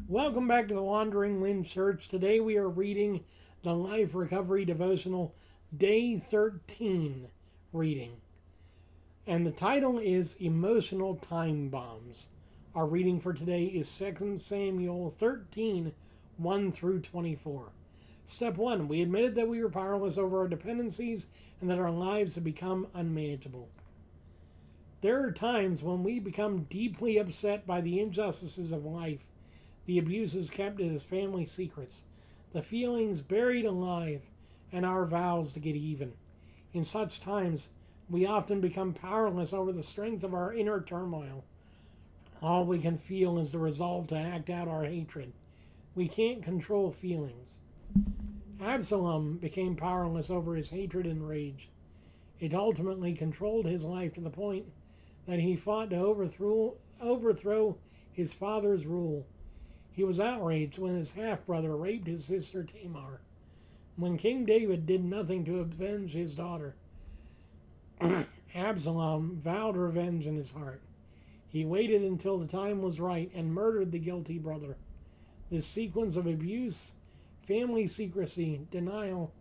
Welcome back to the Wandering Wind Church. Today we are reading the Life Recovery Devotional Day 13 reading. And the title is Emotional Time Bombs. Our reading for today is 2 Samuel 13, 1 through 24. Step 1. We admitted that we were powerless over our dependencies and that our lives had become unmanageable. There are times when we become deeply upset by the injustices of life, the abuses kept as family secrets, the feelings buried alive, and our vows to get even. In such times, we often become powerless over the strength of our inner turmoil. All we can feel is the resolve to act out our hatred. We can't control feelings. Absalom became powerless over his hatred and rage. It ultimately controlled his life to the point that he fought to overthrow his father's rule. He was outraged when his half-brother raped his sister Tamar. When King David did nothing to avenge his daughter, Absalom vowed revenge in his heart. He waited until the time was right and murdered the guilty brother. This sequence of abuse, family secrecy, denial,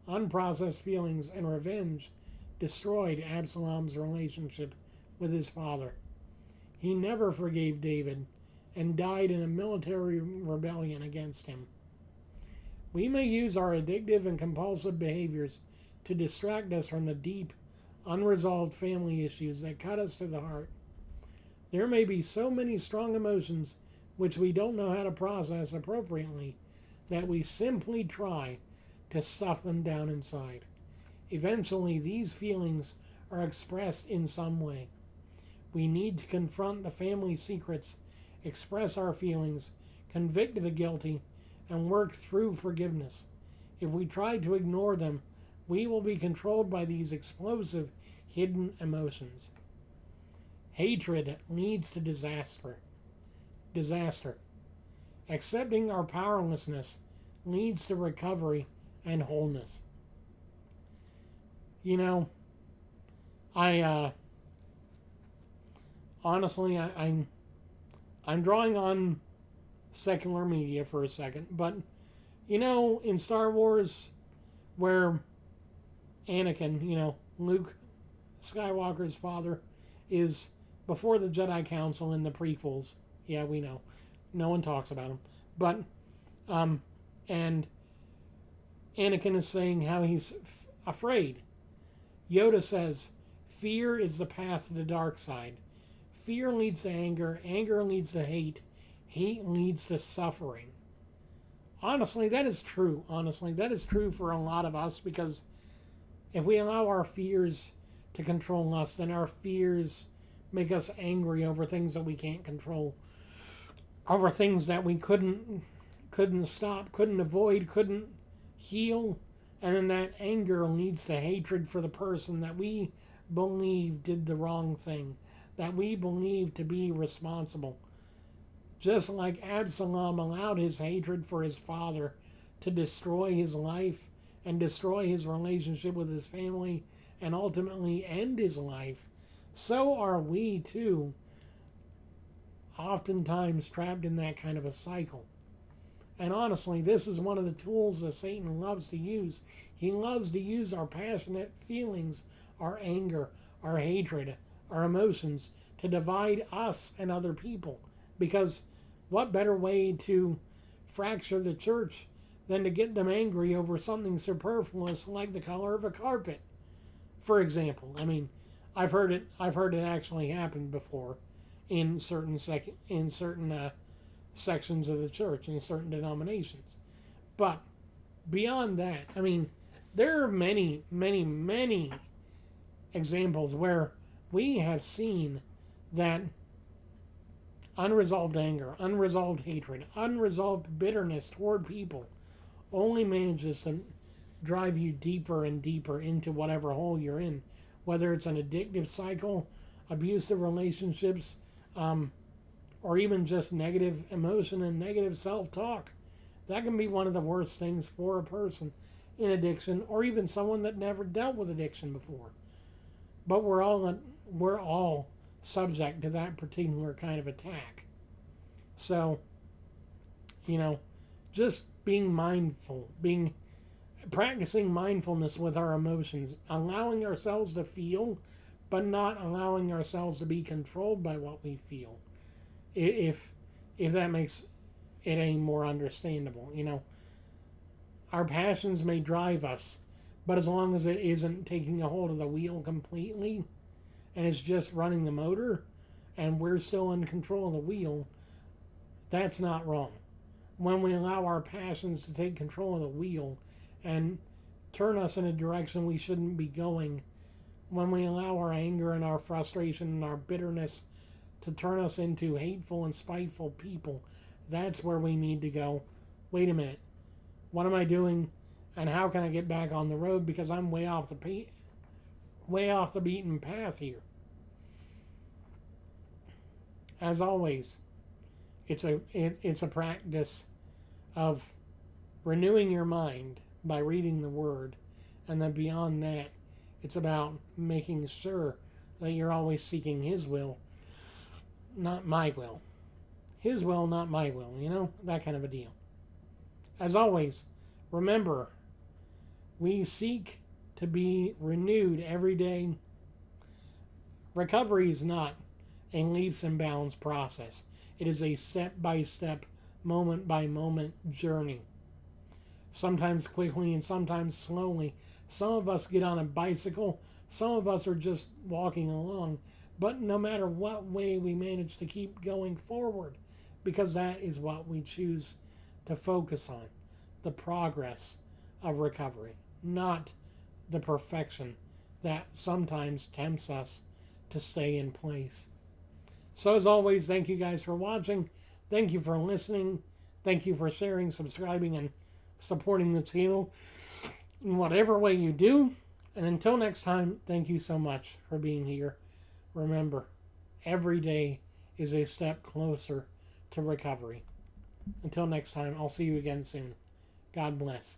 unprocessed feelings, and revenge destroyed Absalom's relationship with his father. He never forgave David and died in a military rebellion against him. We may use our addictive and compulsive behaviors to distract us from the deep, unresolved family issues that cut us to the heart. There may be so many strong emotions which we don't know how to process appropriately that we simply try to stuff them down inside. Eventually, these feelings are expressed in some way. We need to confront the family secrets, express our feelings, convict the guilty, and work through forgiveness. If we try to ignore them, we will be controlled by these explosive, hidden emotions. Hatred leads to disaster. Accepting our powerlessness leads to recovery and wholeness. You know, I honestly, I'm drawing on secular media for a second, but in Star Wars, where Anakin, Luke Skywalker's father, is before the Jedi Council in the prequels. Yeah, we know. No one talks about him. But, and Anakin is saying how he's afraid. Yoda says, fear is the path to the dark side. Fear leads to anger. Anger leads to hate. Hate leads to suffering. Honestly, that is true. That is true for a lot of us, because if we allow our fears to control us, then our fears make us angry over things that we can't control, over things that we couldn't stop, couldn't avoid, couldn't heal, and then that anger leads to hatred for the person that we believe did the wrong thing, that we believe to be responsible. Just like Absalom allowed his hatred for his father to destroy his life and destroy his relationship with his family and ultimately end his life, so are we too, oftentimes trapped in that kind of a cycle. And honestly, this is one of the tools that Satan loves to use. He loves to use our passionate feelings, our anger, our hatred, our emotions, to divide us and other people. Because what better way to fracture the church than to get them angry over something superfluous like the color of a carpet? For example, I've heard it actually happen before in certain sections of the church, in certain denominations. But beyond that, there are many, many, many examples where we have seen that unresolved anger, unresolved hatred, unresolved bitterness toward people only manages to drive you deeper and deeper into whatever hole you're in, whether it's an addictive cycle, abusive relationships, or even just negative emotion and negative self-talk. That can be one of the worst things for a person in addiction, or even someone that never dealt with addiction before. But we're all subject to that particular kind of attack. So You know, just being mindful, practicing mindfulness with our emotions, allowing ourselves to feel, but not allowing ourselves to be controlled by what we feel. If if that makes it any more understandable, our passions may drive us, but as long as it isn't taking a hold of the wheel completely and it's just running the motor and we're still in control of the wheel, that's not wrong. When we allow our passions to take control of the wheel and turn us in a direction we shouldn't be going, when we allow our anger and our frustration and our bitterness to turn us into hateful and spiteful people, that's where we need to go. Wait a minute. What am I doing? And how can I get back on the road? Because I'm way off the beaten path here. As always, it's a practice of renewing your mind by reading the Word, and then beyond that, it's about making sure that you're always seeking His will, not my will. His will, not my will, that kind of a deal. As always, remember, we seek to be renewed every day. Recovery is not a leaps and bounds process. It is a step-by-step, moment-by-moment journey. Sometimes quickly and sometimes slowly. Some of us get on a bicycle. Some of us are just walking along. But no matter what way, we manage to keep going forward, because that is what we choose to focus on. The progress of recovery, not the perfection that sometimes tempts us to stay in place. So as always, thank you guys for watching. Thank you for listening. Thank you for sharing, subscribing, and supporting the channel in whatever way you do. And until next time, thank you so much for being here. Remember, every day is a step closer to recovery. Until next time, I'll see you again soon. God bless.